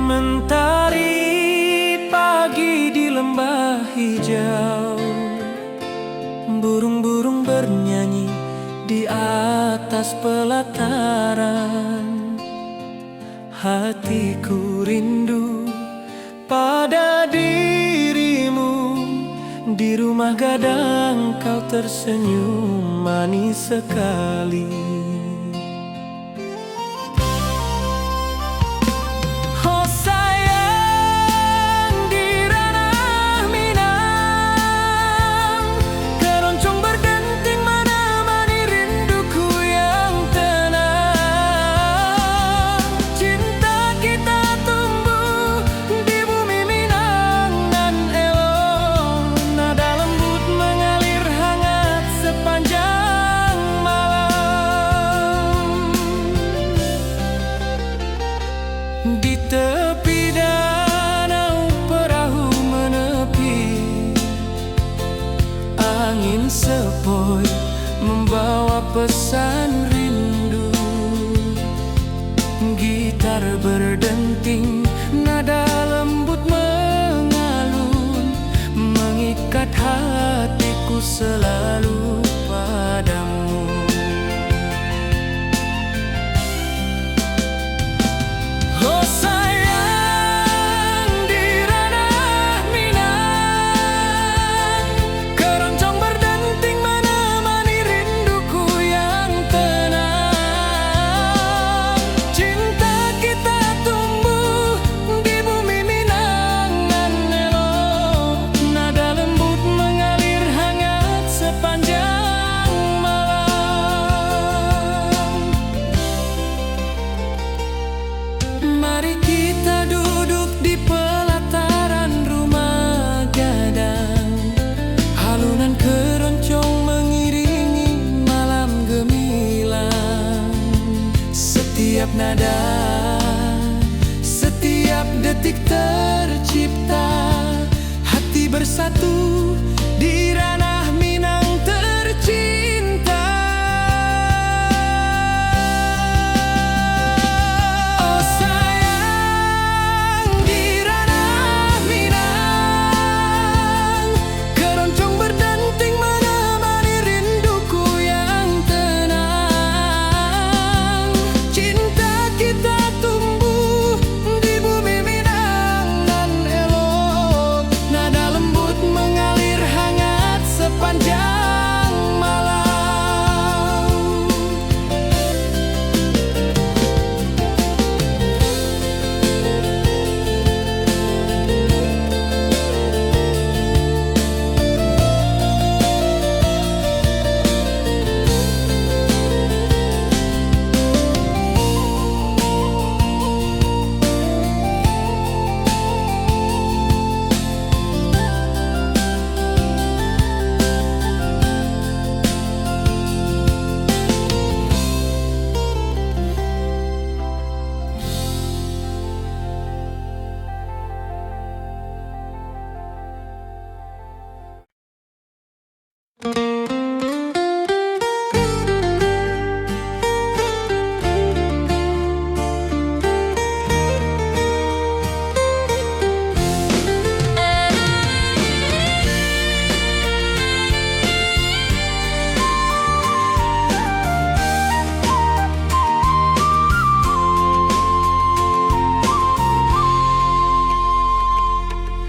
Mentari pagi di lembah hijau, burung-burung bernyanyi di atas pelataran. Hatiku rindu pada dirimu, di rumah gadang kau tersenyum manis sekali. Di tepi danau perahu menepi, angin sepoi membawa pesan rindu. Gitar berdenting, nada lembut mengalun, mengikat hatiku selalu padamu. Mari kita duduk di pelataran rumah gadang, halunan keroncong mengiringi malam gemilang. Setiap nada, setiap detik tercipta, hati bersatu di ranah Minang tercinta.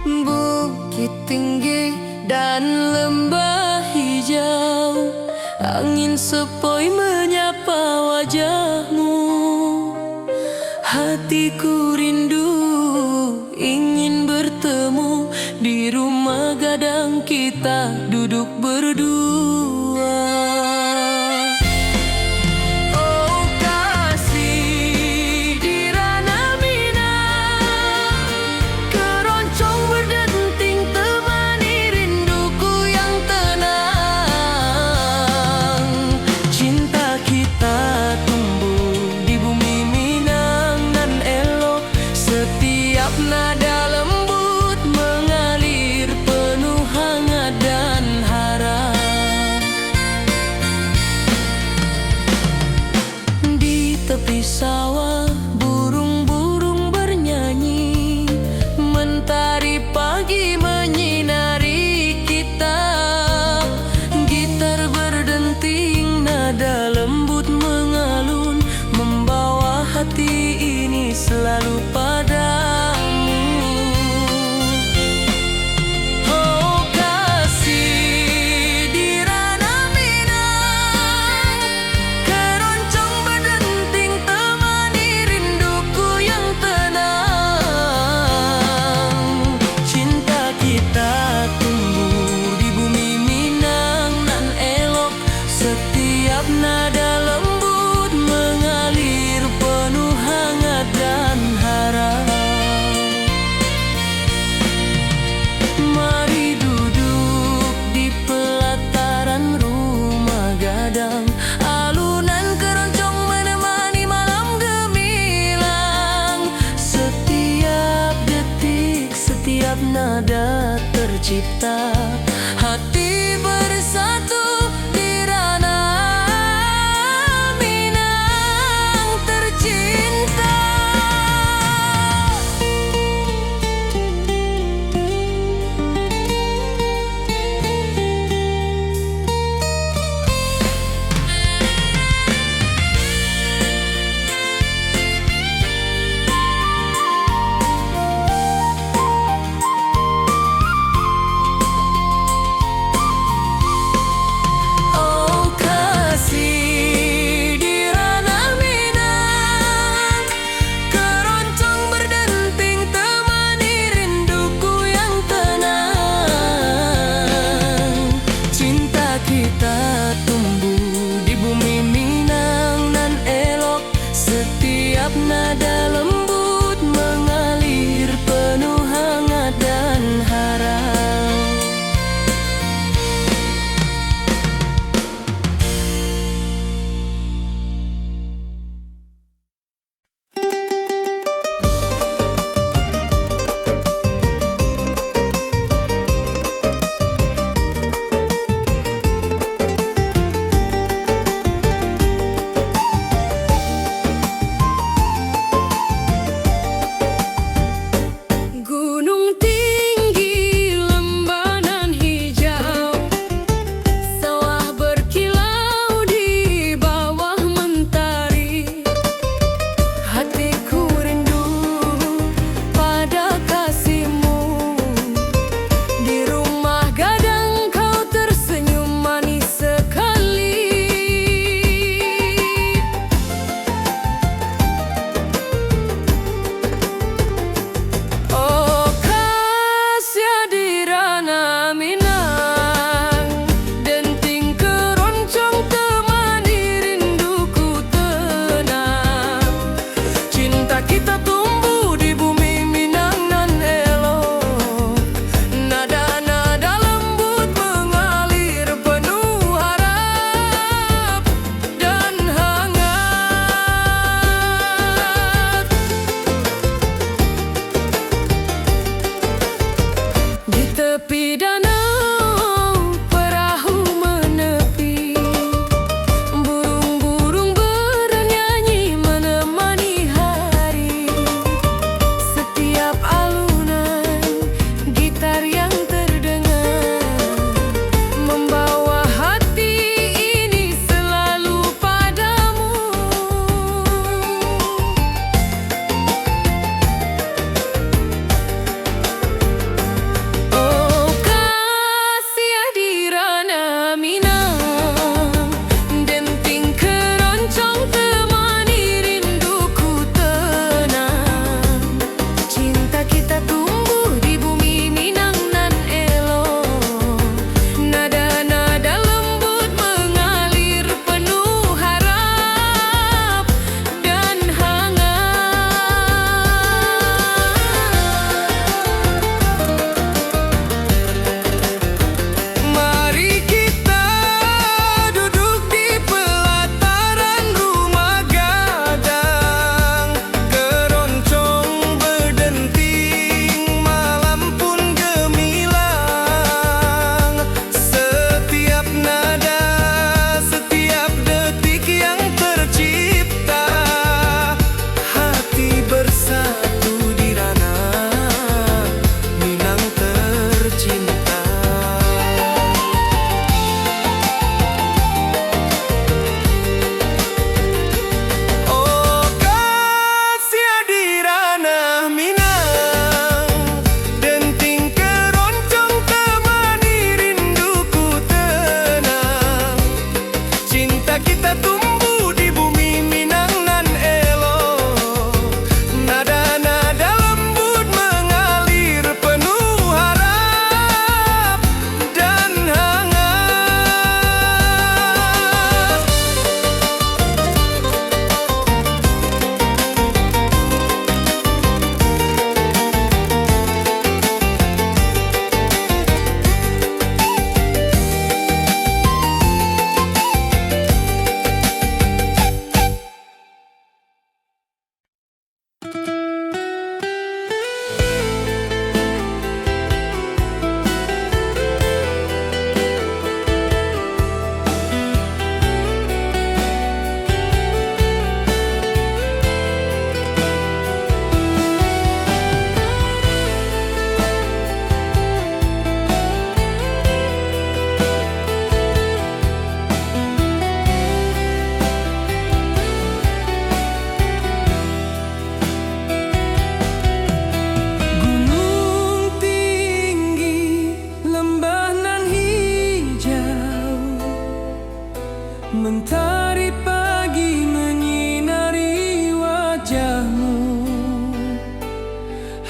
Bukit tinggi dan lembah hijau, angin sepoi menyapa wajahmu. Hatiku rindu ingin bertemu di rumah gadang kita duduk berdua. Nada lembut mengalir penuh hangat dan harap. Di tepi sawah burung-burung bernyanyi, setiap nada tercipta, hati bersatu di ranah Minang tercinta.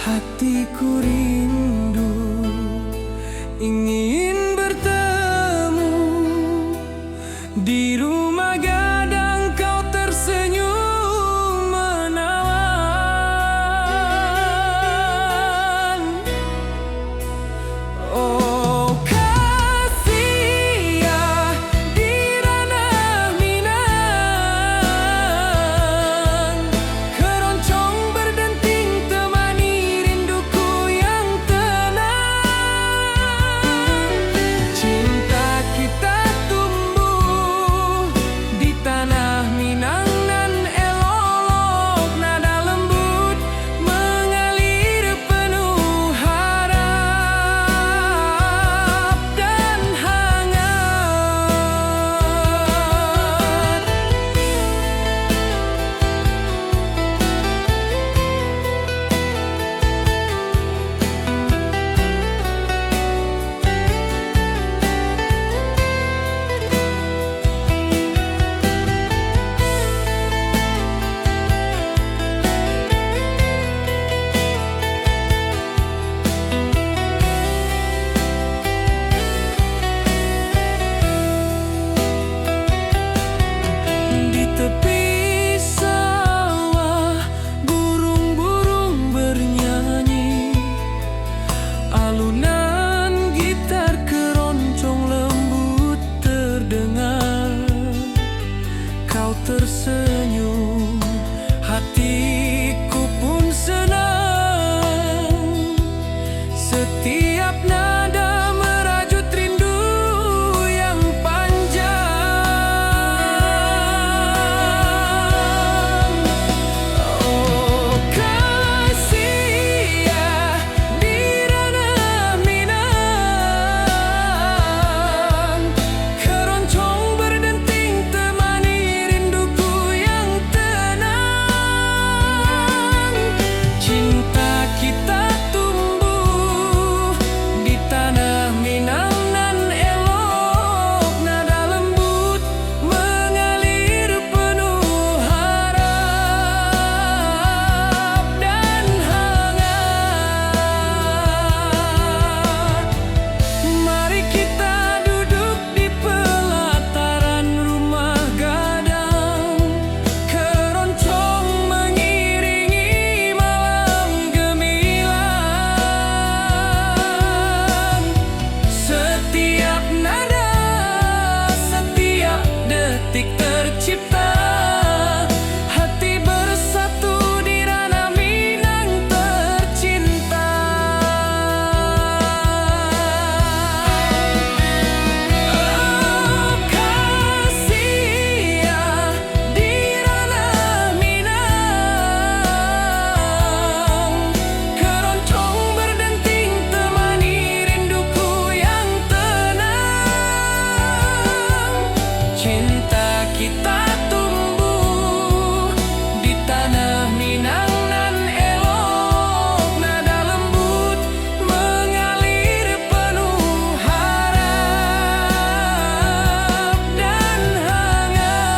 Hatiku rindu ingin bertemu di rumah gadang, kau tersenyum menawan. Oh kasih ya di ranah Minang, keroncong berdenting temani rinduku yang tenang. Cinta kita tumbuh di tanah Minang nan elok, nada lembut mengalir penuh harap dan hangat. Di tepi sawah burung-burung bernyanyi, alunan gitar keroncong lembut terdengar. Kau tersenyum, hatiku pun senang. Setiap nada merajut rindu yang panjang. Oh kasih ya di ranah Minang, keroncong berdenting temani rinduku yang tenang. Cinta kita tumbuh di tanah Minang nan elok, nada lembut mengalir penuh harap dan hangat. Mari kita duduk di pelataran rumah gadang, keroncong mengiringi malam gemilang. Setiap nada, setiap detik tercipta, hati bersatu di ranah Minang tercinta. Oh kasih ya di ranah Minang, keroncong berdenting temani rinduku yang tenang. Cinta kita tumbuh di tanah Minang nan elok, nada lembut mengalir penuh harap dan hangat.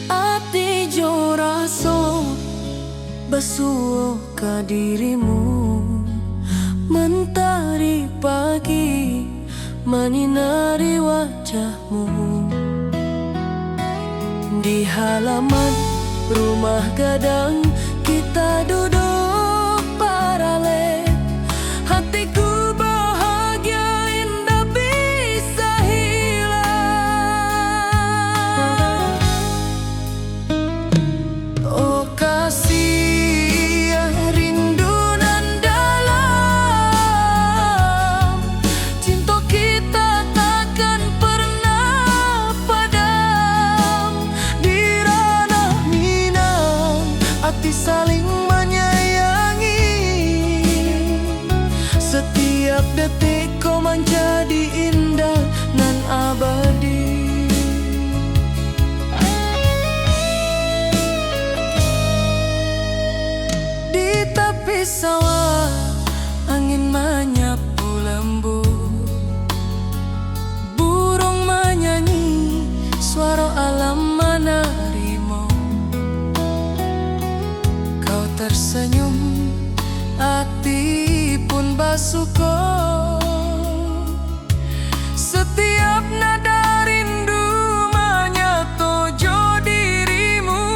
Ati jo raso basuh ka dirimu, mentari pagi menyinari wajahmu. Di halaman rumah gadang kita duduk paralel. Hatiku bahagia indah bisa hilang. Oh kasih rindu nan dalam, cinta kita takkan pernah padam. Di ranah Minang hati saling menyayangi. Setiap detik kau menjadi indah nan abadi. Di tepi sawah angin menyapu lembut, burung menyanyi, suara alam menerima. Kau tersenyum, hati pun bersyukur. Setiap nada rindu menyatu dirimu.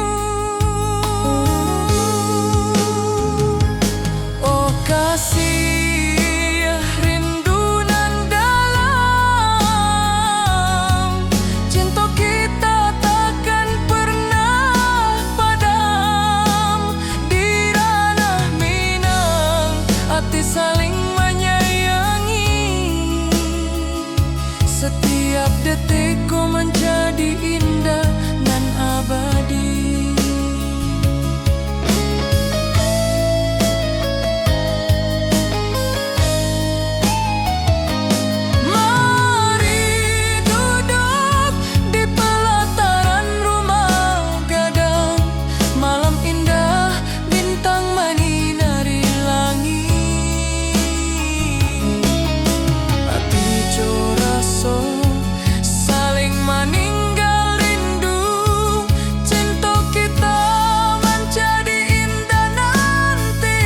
Oh kasih rindu nan dalam, cinta kita takkan pernah padam. Di ranah Minang hati saling menyayangi. Setiap detikku menjadi indah dan abadi. Mari duduk di pelataran rumah gadang. Malam indah, bintang menyinari langit. Hati joraso saling meninggal rindu. Cinta kita menjadi indah nanti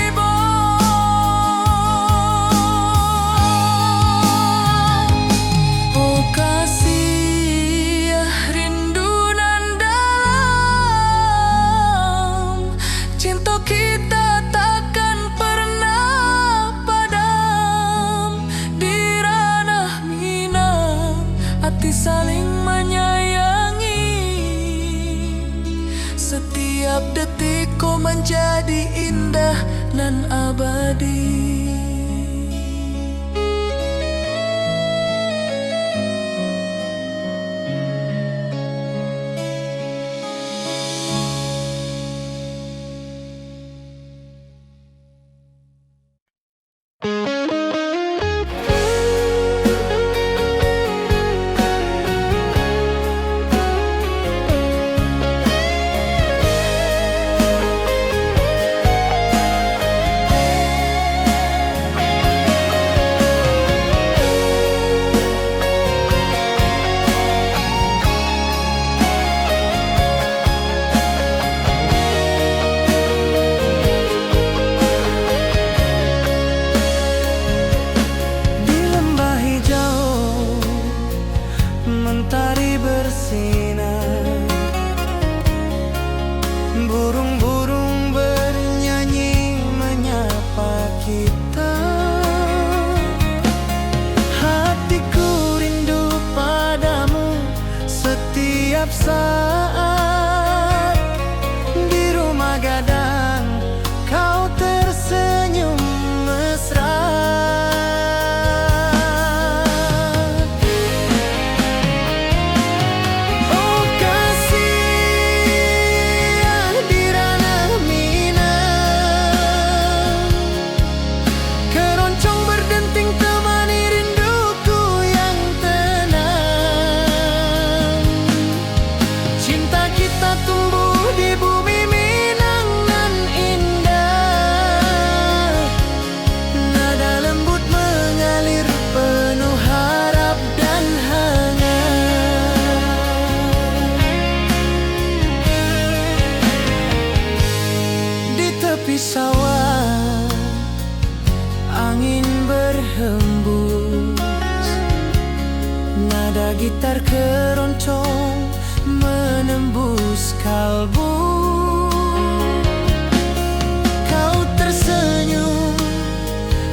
oh kasih rindu nan dalam, cinta kita takkan pernah padam. Di ranah Minang hati saling menyayangi. Setiap detikku menjadi indah nan abadi. Di lembah hijau mentari bersinar, burung-burung bernyanyi menyapa kita. Hatiku rindu padamu setiap saat. Di rumah gadang kau tersenyum mesra. Oh kasih di ranah Minang, keroncong berdenting temani rinduku yang tenang. Cinta kita tumbuh di bumi Minang nan indah. Nada lembut mengalir penuh harap dan hangat. Di tepi sawah angin berhembus, nada gitar keroncong menembus tulus kalbu. Kau tersenyum,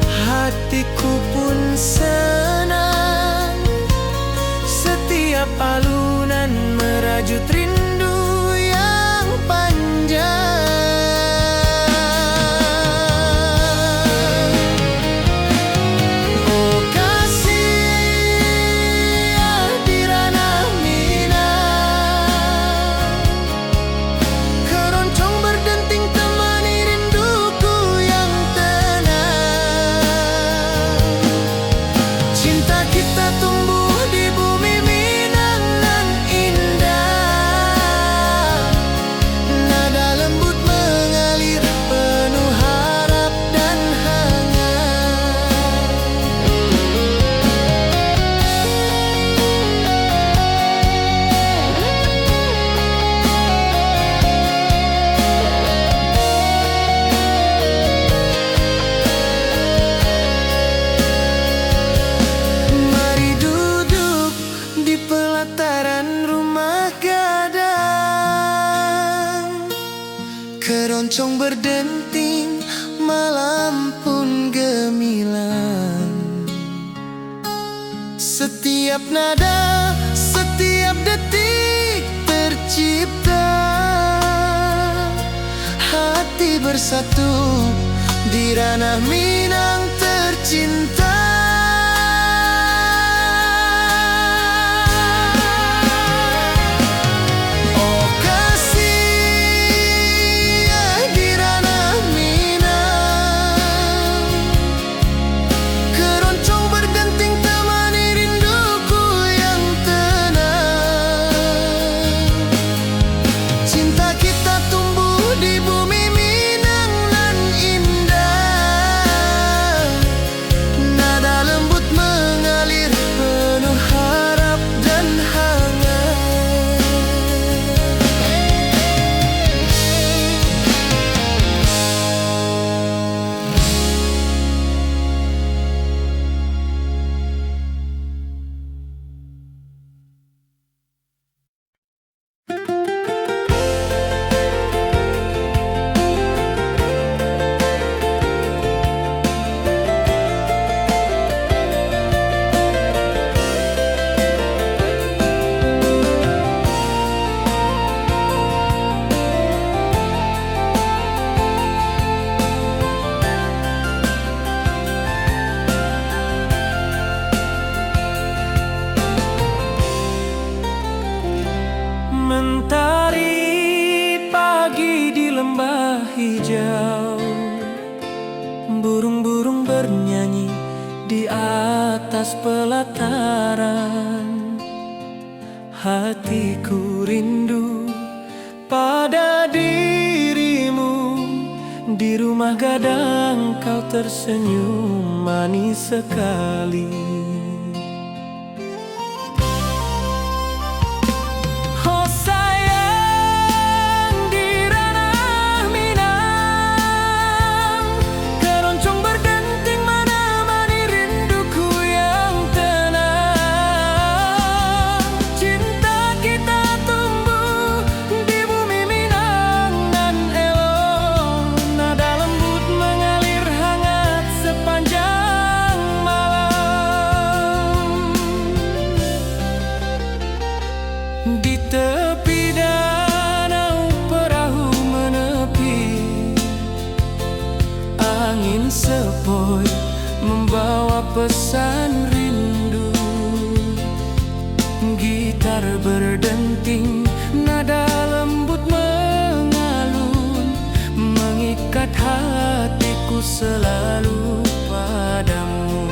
hatiku pun senang. Setiap alunan merajut rindu yang panjang. Oh kasih di ranah Minang, keroncong berdenting temani rinduku yang tenang. Cinta kita tumbuh di bumi Minang nan indah. Nada lembut mengalir penuh harap dan hangat. Mari duduk di pelataran rumah gadang. Keroncong berdenting, malam pun gemilang. Setiap nada, setiap detik tercipta. Hati bersatu di ranah Minang tercinta. Oh kasih di ranah Minang, keroncong berdenting temani rinduku yang tenang. Cinta kita tumbuh di bumi Minang nan indah. Nada lembut mengalir penuh harap dan hangat. Mentari pagi di lembah hijau, burung-burung bernyanyi di atas pelataran. Hatiku rindu pada dirimu. Di rumah gadang kau tersenyum manis sekali. Oh sayang di ranah Minang, keroncong berdenting menemani rinduku yang tenang. Cinta kita tumbuh di bumi Minang nan elok. Nada lembut mengalir hangat sepanjang malam. Di tepi danau perahu menepi, angin sepoi membawa pesan rindu. Gitar berdenting, nada lembut mengalun, mengikat hatiku selalu padamu.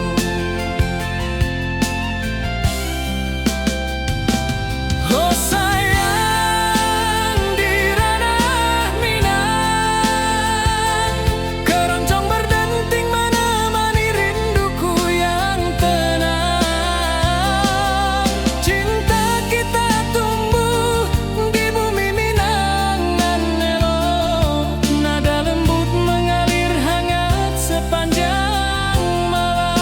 Oh sayang di ranah Minang, keroncong berdenting menemani rinduku yang tenang. Cinta kita tumbuh di bumi Minang nan elok. Nada lembut mengalir hangat sepanjang malam.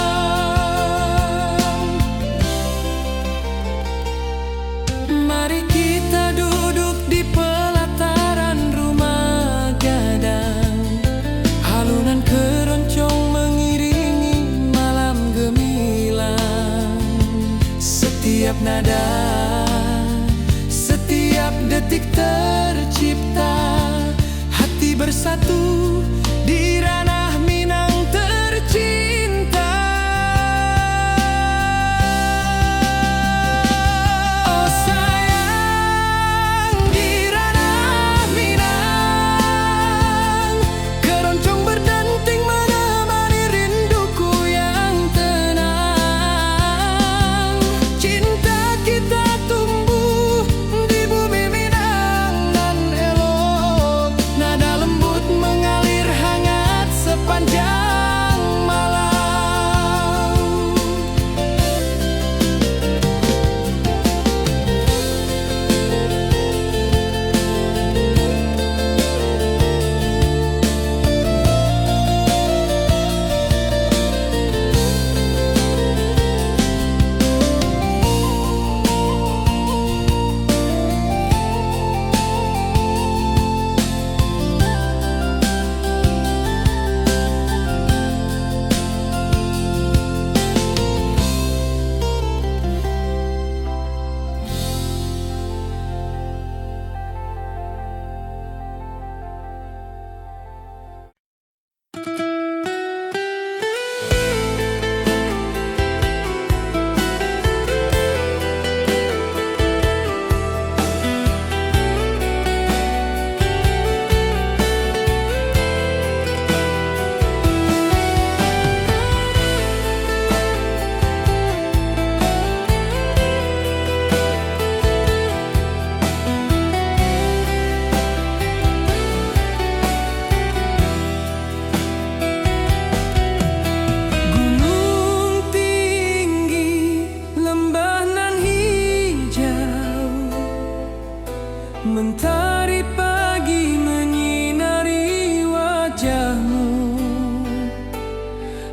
Matahari pagi menyinari wajahmu,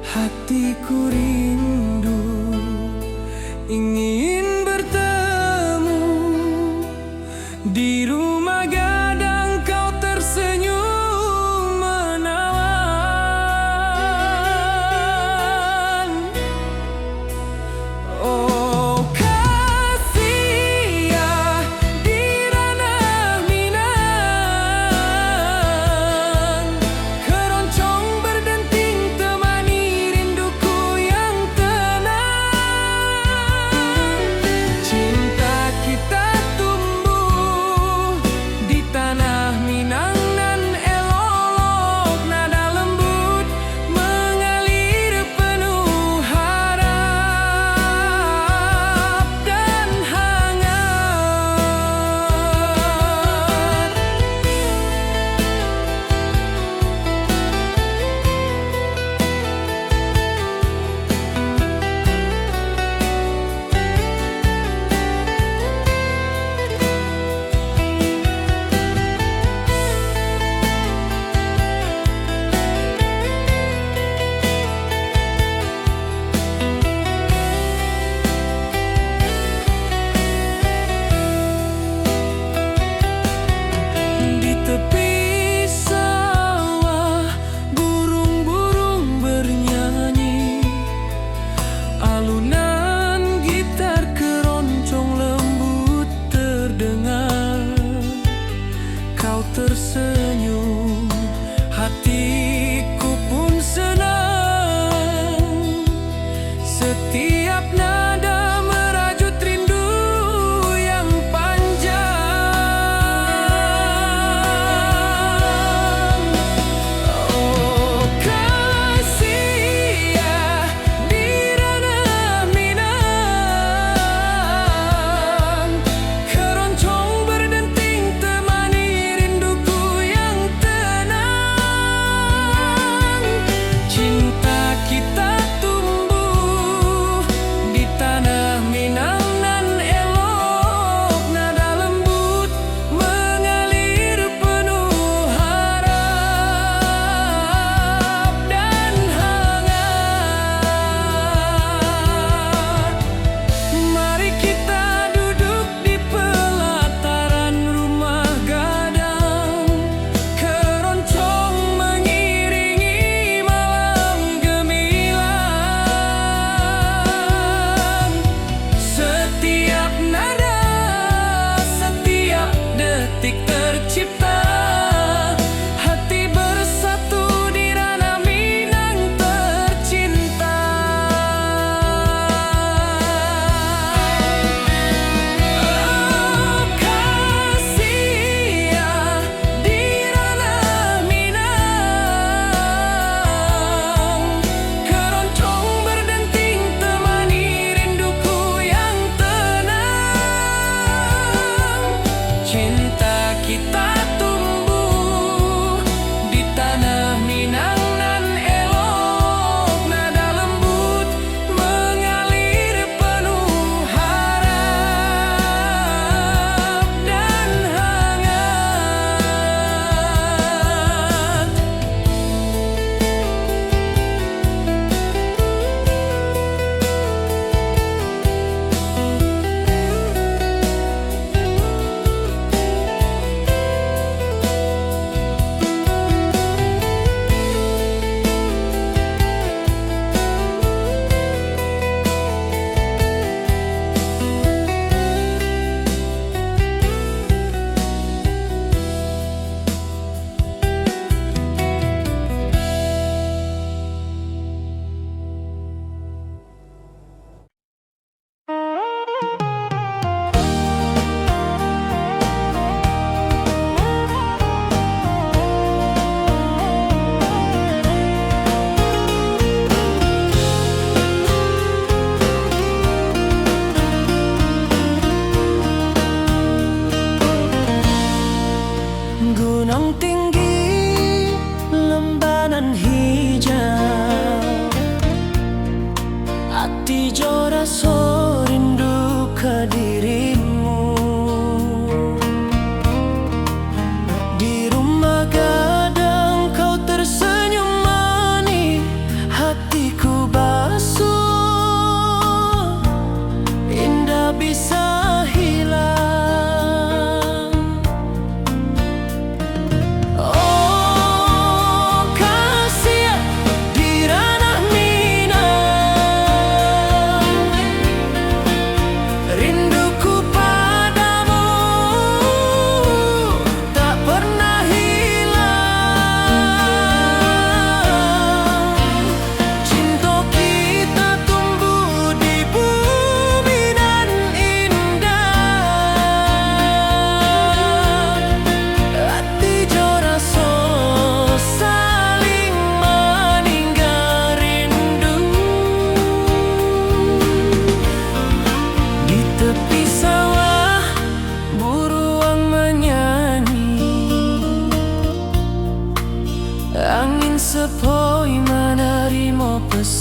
hatiku rindu ingin bertemu. Di rumah gadang kau tersenyum menawan. Oh kasih ya di ranah Minang, keroncong berdenting temani rinduku yang tenang. Cinta kita tumbuh di tanah Minang nan elok, nada lembut mengalir penuh harap dan hangat. Di tepi sawah burung-burung bernyanyi, alunan gitar keroncong lembut terdengar. Kau tersenyum, hatiku pun senang. Setiap nada merajut rindu yang panjang. Oh kasih ya di ranah Minang, keroncong berdenting temani rinduku yang tenang. Cinta kita tumbuh di tanah Minang nan elok, nada lembut mengalir penuh harap dan hangat. Mari kita duduk di pelataran rumah gadang, keroncong mengiringi malam gemilang. Setiap nada, setiap detik tercipta, hati bersatu di ranah Minang tercinta. Oh kasih ya di ranah Minang, keroncong berdenting temani rinduku yang tenang. Cinta kita tumbuh di tanah Minang nan elok, nada lembut mengalir penuh harap dan hangat. Gunung tinggi, lembanan hijau, hati jora so rindu ke dirimu.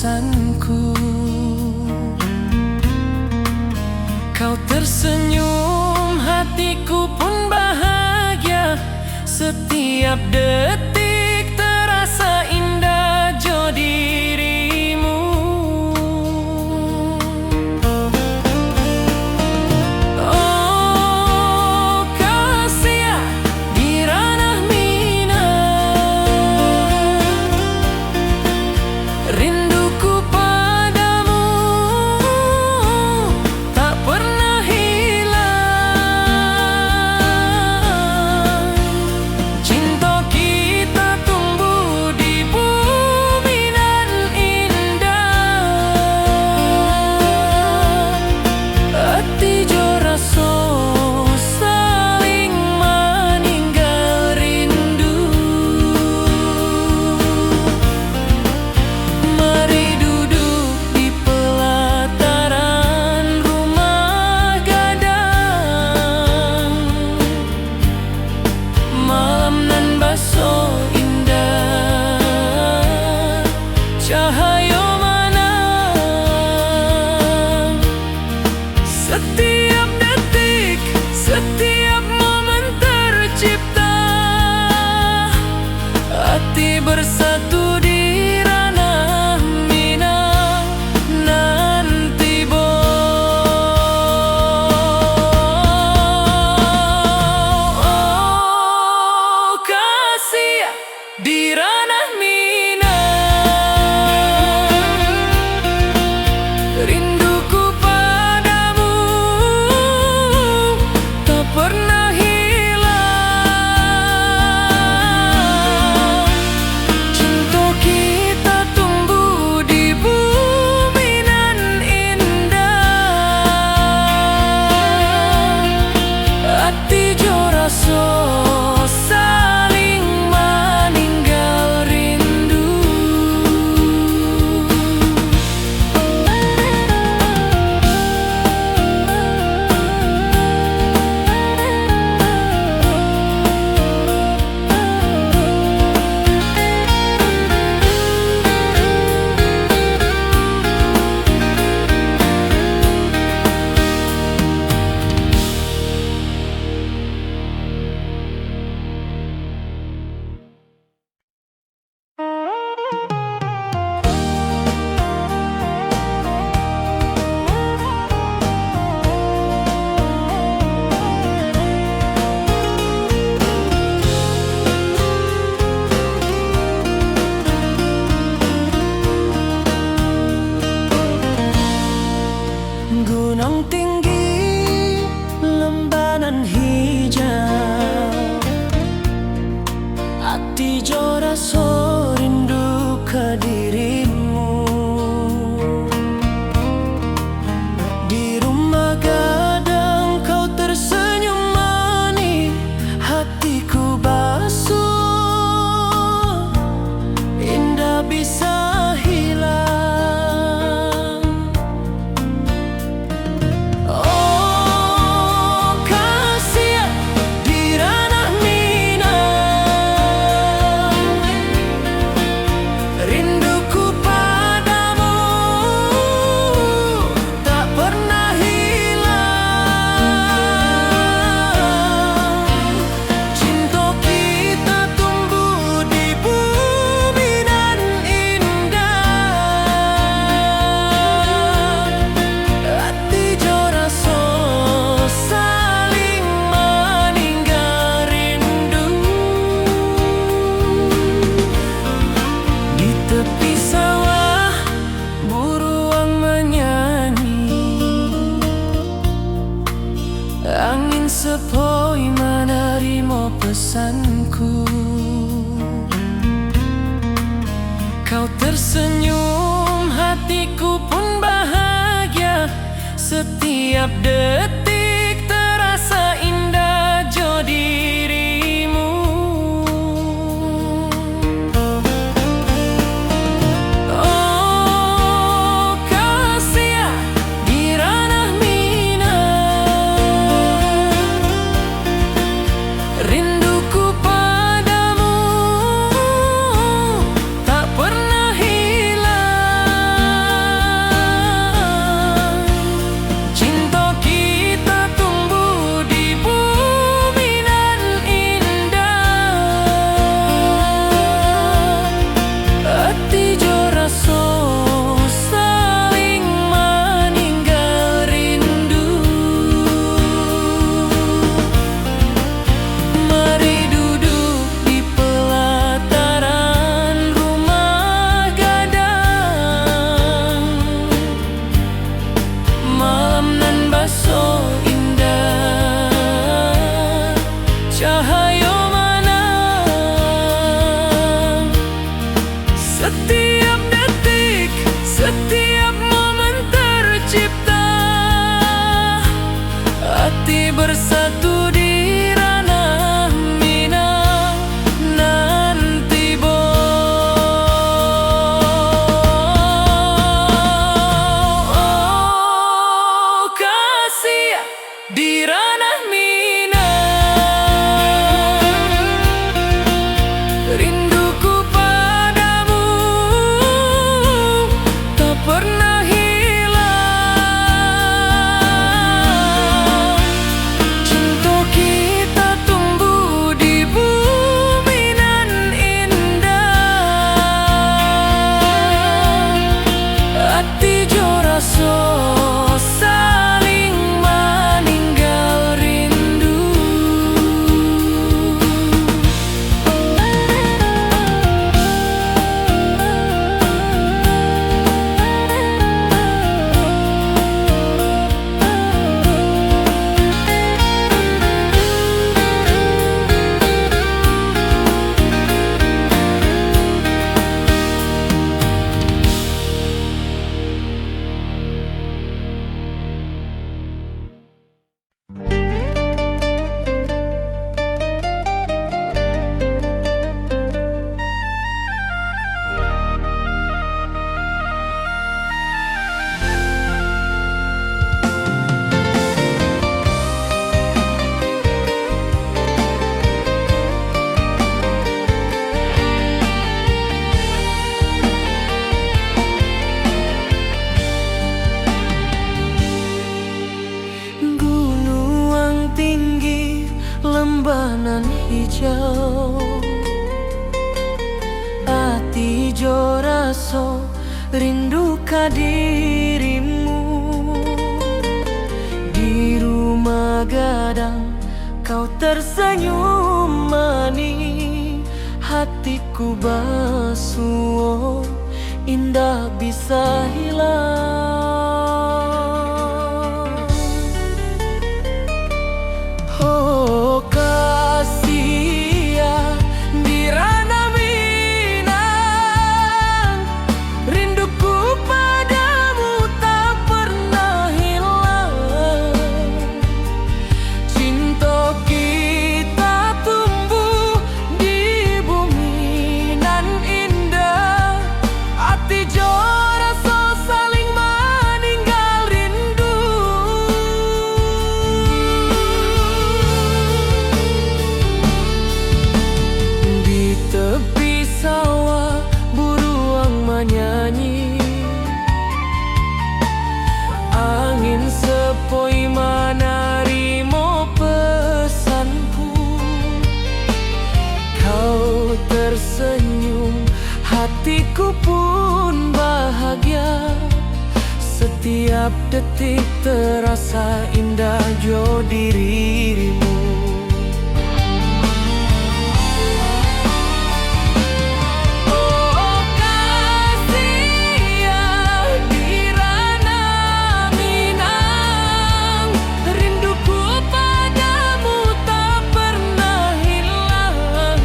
pesanku. Kau tersenyum, hatiku pun bahagia. Setiap detik terasa indah jo dirimu. Oh kasih di ranah minang, rinduku padamu tak pernah hilang. Cinta kita tumbuh di bumi nan indah. Hati jo rasa saling meninggal rindu. Mari duduk di pelataran rumah gadang. Malam nan baso indah, cahaya manang. Setiap detik, setiap momen tercipta. Hati bersatu di ranah minang. Nanti oh kasih di ranah minang, rinduku padamu tak pernah hilang. Cinta kita tumbuh di bumi nan indah. Hati jo rasa saling meninggal rindu. Gunung tinggi, lembanan hijau, hati jo rasa rindu ke dirimu. Di rumah gadang kau tersenyum manis, hatiku basuh, indah bisa hilang. Oh kasih di ranah minang, rinduku padamu tak pernah hilang. Cinta kita tumbuh di bumi nan indah. Hati jo rasa saling meninggal rindu. Di tepi sawah buruang menyanyi, angin sepoi menerima pesanku. Kau tersenyum, hatiku pun bahagia. Setiap detik terasa indah jo dirimu. Oh kasih di ranah minang, rinduku padamu tak pernah hilang. hijau. Ati jo raso rindu ka dirimu. Di rumah gadang kau tersenyum manis, hatiku basuh indah bisa hilang. Oh kasih ya di ranah Minang, rinduku padamu tak pernah hilang. Cinta kita tumbuh di bumi nan indah, hati jo rasa saling meninggal rindu. Di tepi sawah buruang menyanyi, angin sepoi menerima pesanku. Kau tersenyum, hatiku pun bahagia. Setiap detik terasa indah jo dirimu. Oh kasih ya di ranah Minang, rinduku padamu tak pernah hilang.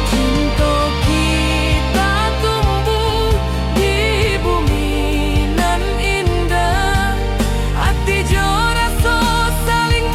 Cinta kita tumbuh di bumi nan indah, hati jo rasa saling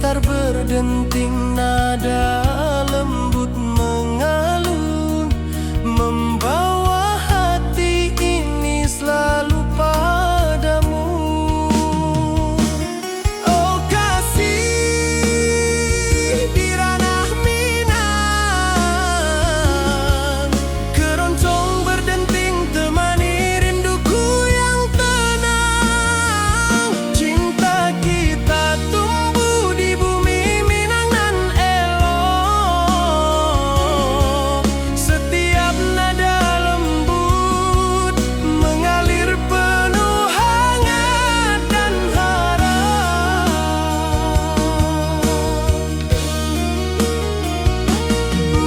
gitar berdenting, nada lembut mengalun, membawa hati ini selalu padamu. Oh kasih, di ranah Minang, keroncong berdenting temani rinduku yang tenang. Cinta kita tumbuh di bumi Minang nan elok. Setiap nada lembut mengalir penuh hangat dan harap.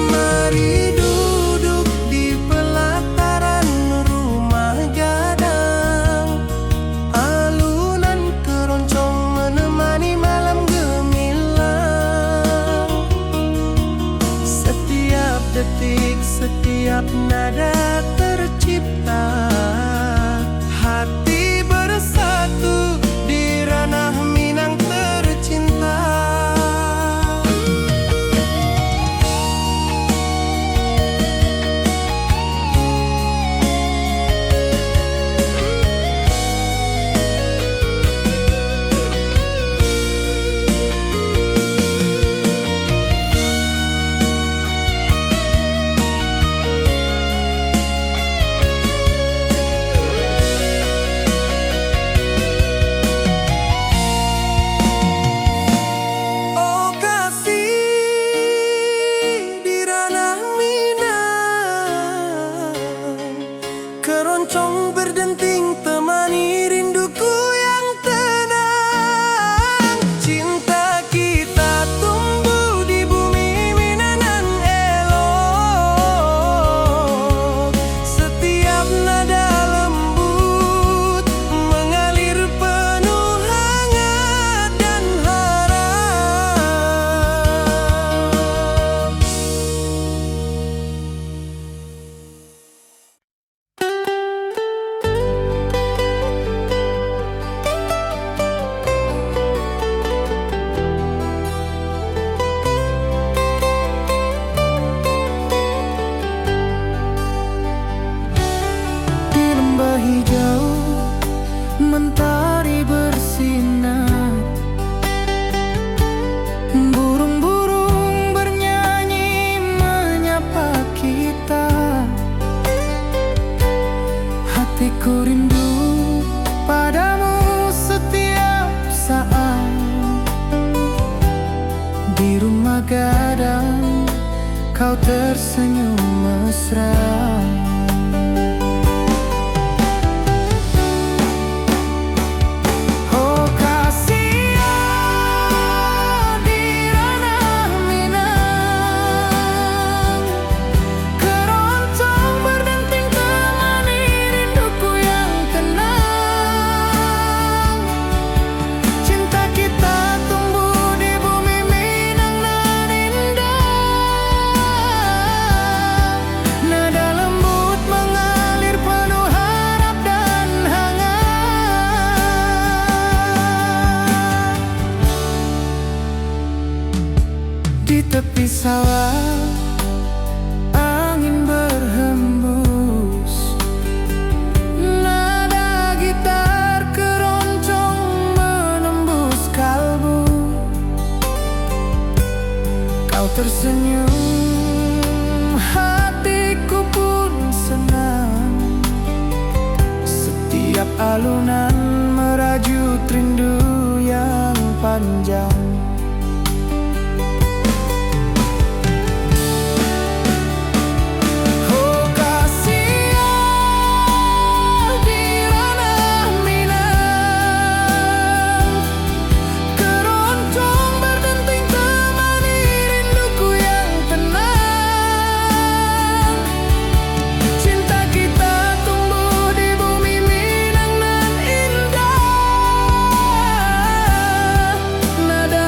Mari duduk di pelataran rumah gadang, alunan keroncong menemani malam gemilang. Setiap detik, setiap nada tercipta, hati bersatu di ranah Minang tercinta. Oh kasih, di ranah Minang, keroncong berdenting temani rinduku yang tenang. Cinta kita tumbuh di bumi Minang nan elok. Setiap nada lembut mengalir penuh hangat dan harap. Di lembah hijau mentari bersinar, burung-burung bernyanyi menyapa kita. Hatiku rindu padamu setiap saat. Di rumah gadang kau tersenyum mesra. Oh kasih, di ranah Minang, keroncong berdenting temani rinduku yang tenang. Cinta kita tumbuh di bumi Minang nan indah. Nada lembut mengalir penuh harap dan hangat. Di tepi sawah angin berhembus, nada gitar keroncong menembus kalbu. Kau tersenyum, hatiku pun senang. Setiap alunan merajut rindu yang panjang. Oh kasih, di ranah Minang, keroncong berdenting temani rinduku yang tenang. Cinta kita tumbuh di bumi Minang nan indah. Nada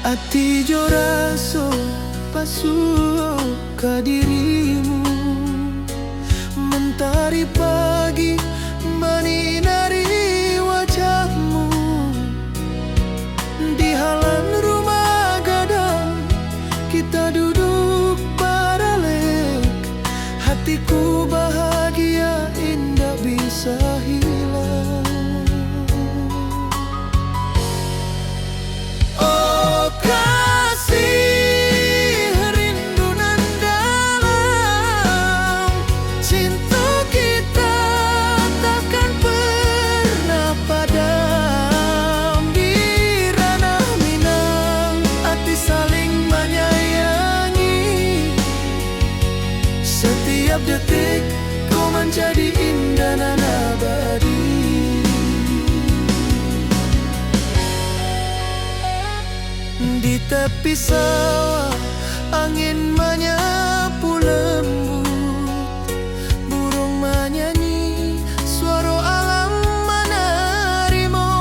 Ati jo raso pasuo ka dirimu, mentari pagi menyinari wajahmu. Di halaman rumah gadang kita duduk paralek, hatiku bahagia indah bisa hilang. Oh kasih, rindu nan dalam, cinta kita takkan pernah padam. Di ranah Minang, hati saling menyayangi. Setiap detik kau menjadi indah dan abadi. Di tepi sawah angin menyapu lembut, burung menyanyi, suara alam menerimu.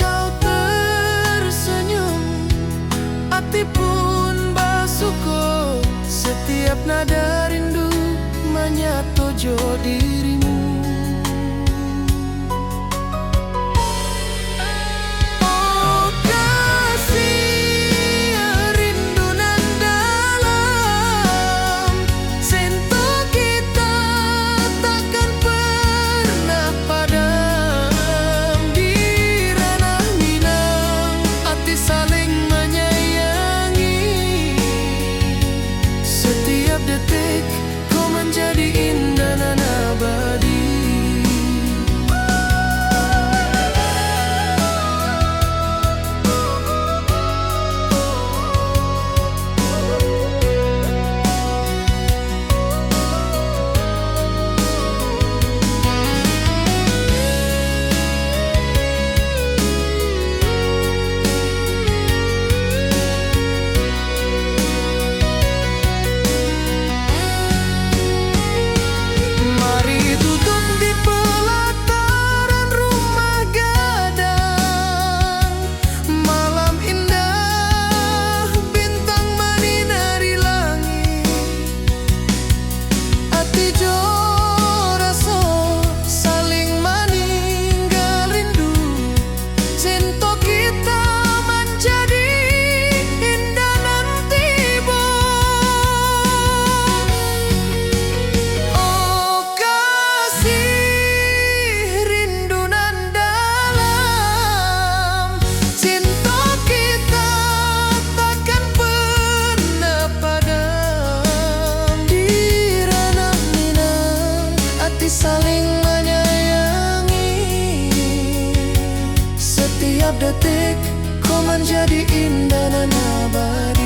Kau tersenyum, hati pun bersyukur. Setiap nada rindu menyatu jo dirimu. Oh kasih, rindu nan dalam, cinta kita takkan pernah padam. Di ranah Minang, hati saling menyayangi. Setiap detik kau menjadi indah dan abadi. Mari duduk di pelataran rumah gadang, malam indah bintang menyinari langit. Hati jo raso saling meninggal rindu, cinta kita menjadi indah nanti bo. Oh kasih, rindu nan dalam, cinta kita takkan pernah padam. Di ranah Minang, hati saling menyayangi. Setiap detik kau menjadi indah dan abadi.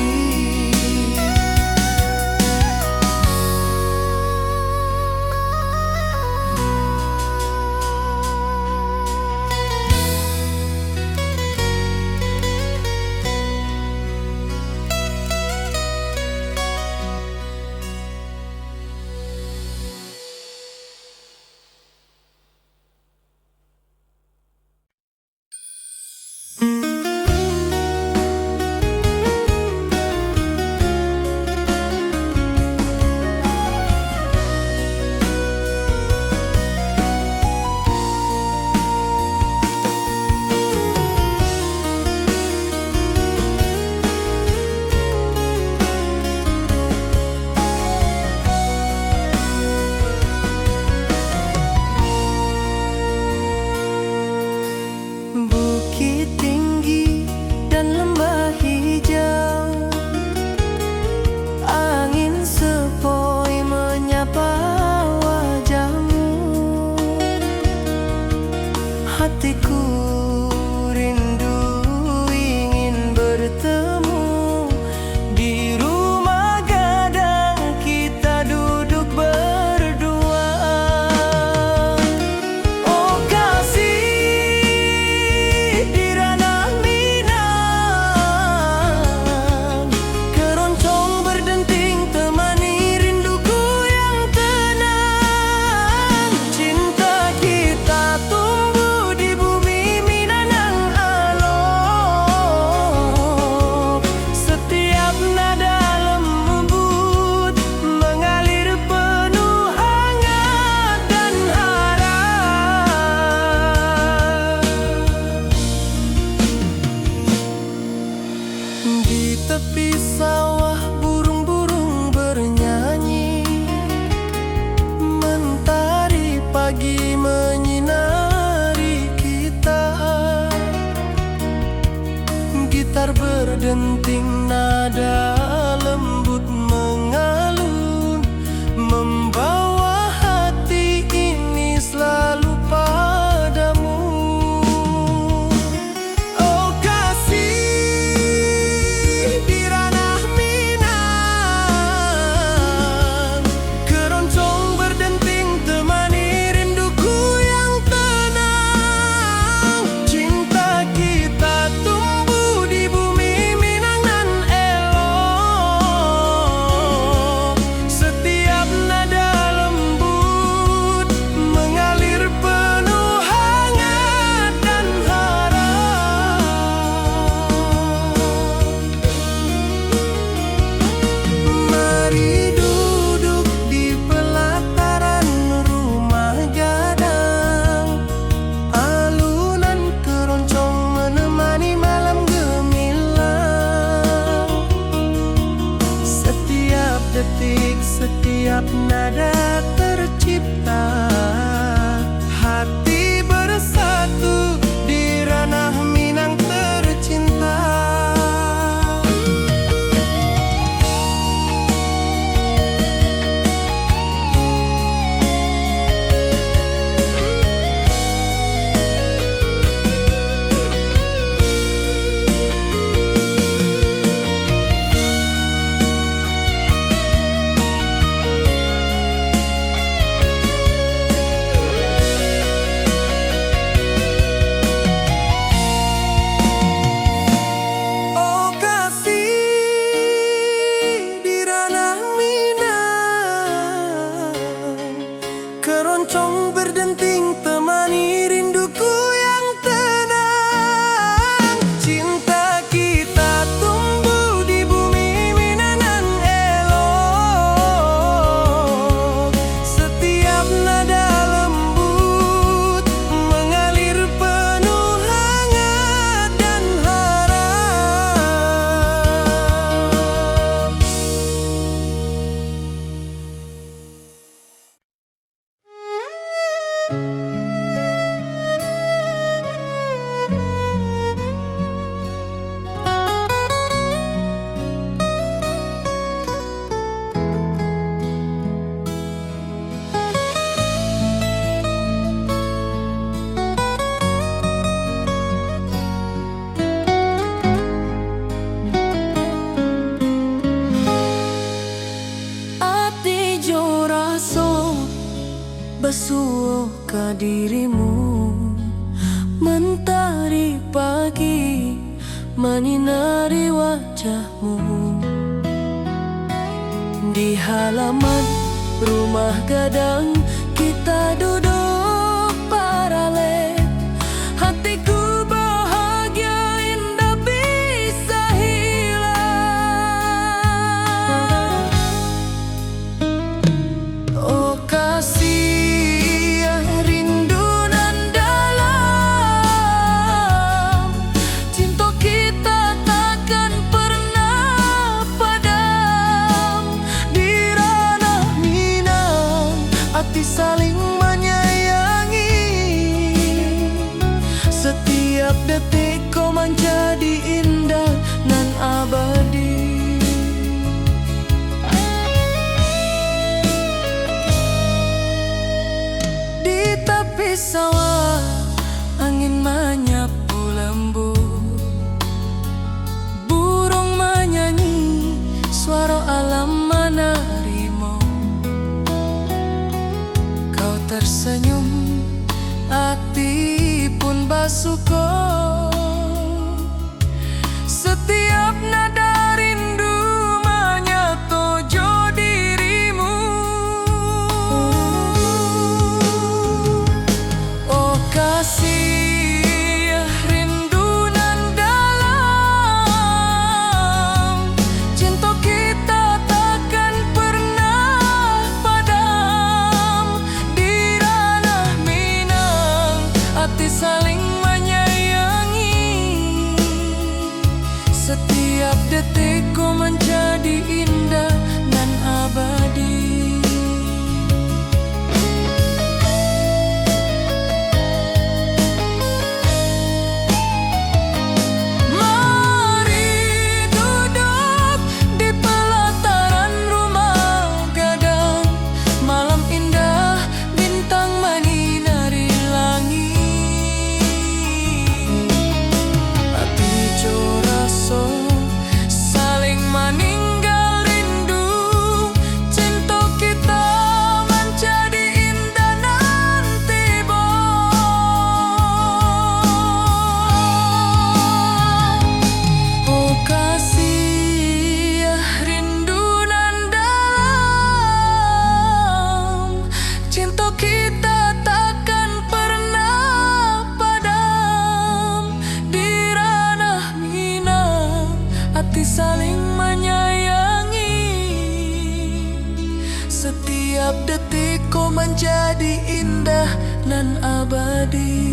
berdenting, nada lembut mengalun, membawa hati ini selalu padamu. Oh kasih di ranah Minang, keroncong berdenting temani rinduku yang tenang. Cinta kita tumbuh di bumi Minang nan elok. Setiap nada lembut mengalir penuh hangat dan harap. Mari duduk di pelataran rumah gadang, alunan keroncong menemani malam gemilang. Setiap detik, setiap nada tercipta, hati bersatu di ranah Minang tercinta. Oh kasih di ranah Minang, keroncong berdenting temani rinduku yang tenang. Cinta kita tumbuh di bumi Minang nan elok. Setiap nada lembut mengalir penuh hangat dan harap. Ati jo raso basuh ka dirimu, mentari pagi menyinari wajahmu. Di halaman rumah gadang kita duduk paralel, hatiku bahagia indah bisa hilang. Oh kasih rindu nan dalam, cinta kita takkan pernah padam. Di ranah Minang hati saling menyayangi, setiap detik kau menjadi indah nan abadi. Di tepi sawah angin menyapu lembut, burung menyanyi suara alam menarimu. Kau tersenyum, hati pun basuh. Setiap nada rindu menyatu jo dirimu. Oh kasih rindu nan dalam, cinta kita takkan pernah padam. Di ranah Minang hati saling menyayangi, setiap detik jadi indah nan abadi.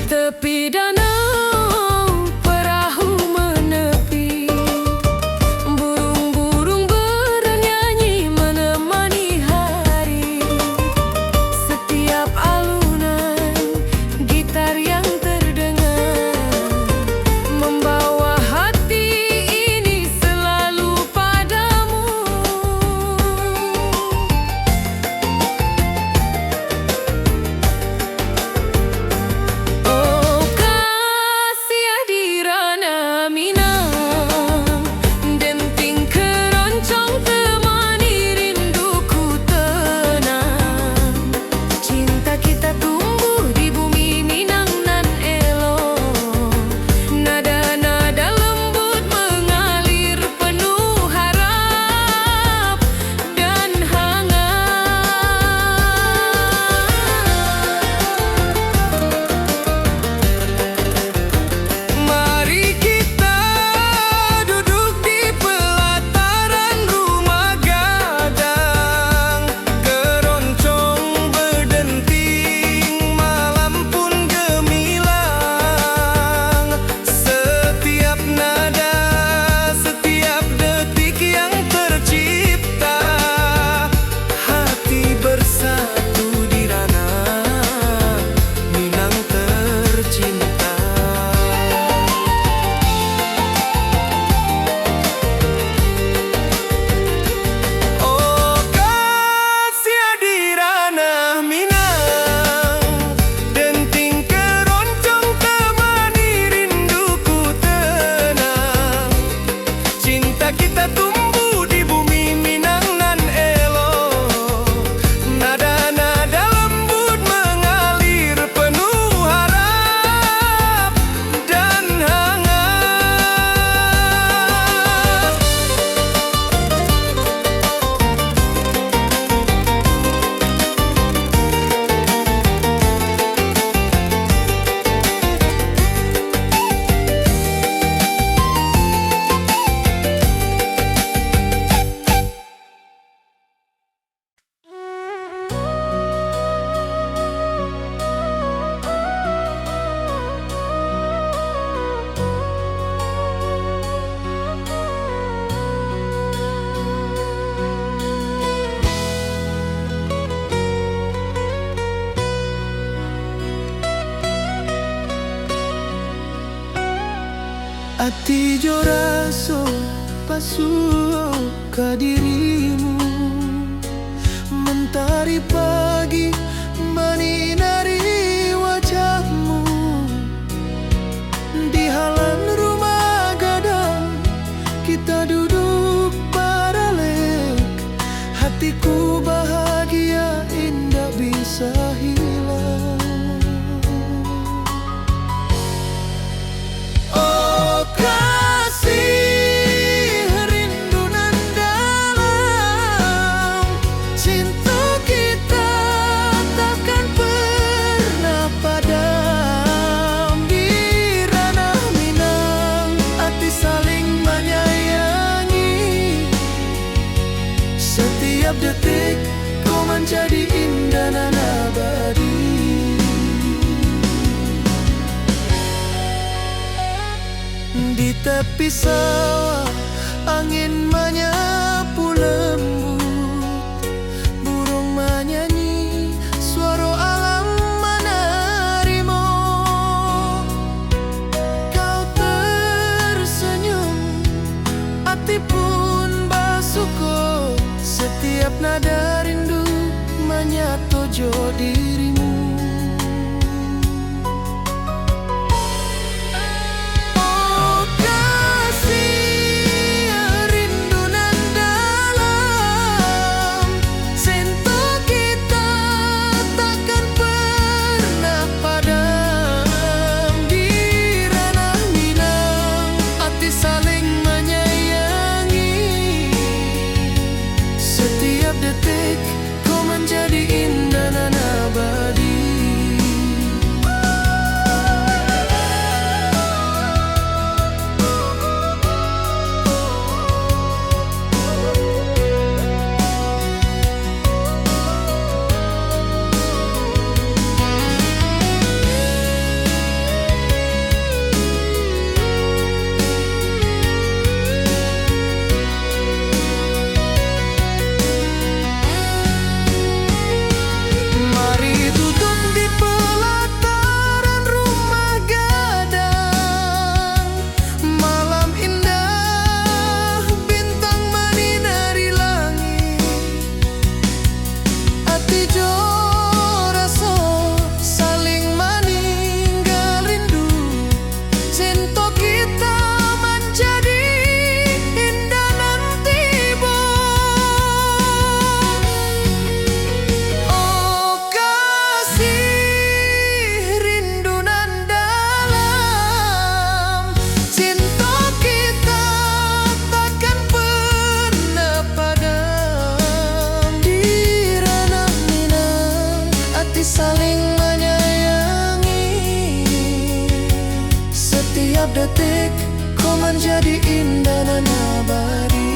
Tepi danau perahu menepi, burung-burung bernyanyi menemani hari. Setiap alunan gitar yang terdengar membawa hati ini selalu padamu. Ati jo raso pasuo ka dirimu, mentari pagi menyinari wajahmu. Di halaman rumah gadang kita duduk paralel, hatiku bahagia indah bisa hilang. Oh kasih, rindu nan tepi sawah, angin menyapu lembut, burung menyanyi, suara alam menerimu. Kau tersenyum, hati pun bersyukur, setiap nada rindu menyatu dirimu. Saling menyayangi, setiap detik kau menjadi indah dan abadi.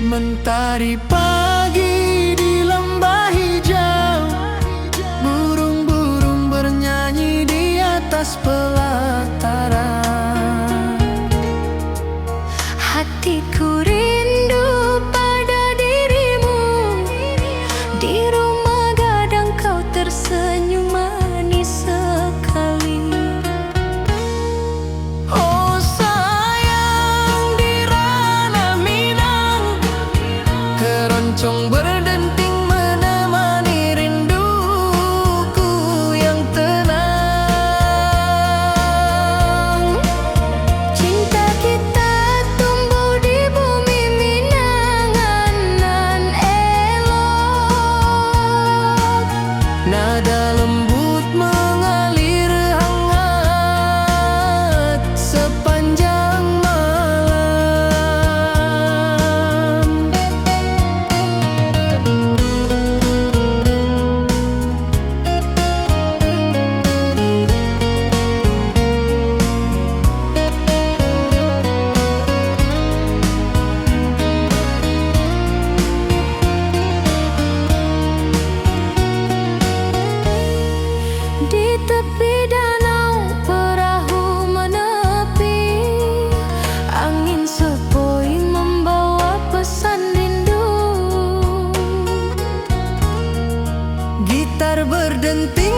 Mentari pagi di lembah hijau, burung-burung bernyanyi di atas pelataran. Hatiku rindu pada dirimu, di rumah gadang kau tersenyum manis sekali. Oh sayang, di ranah Minang keroncong berdenting menemani rinduku yang tenang. Cinta kita tumbuh di bumi Minang nan elok. Nada lembut mengalir hangat sepanjang malam. Di tepi danau perahu menepi, angin sepoi membawa pesan rindu. Gitar berdenting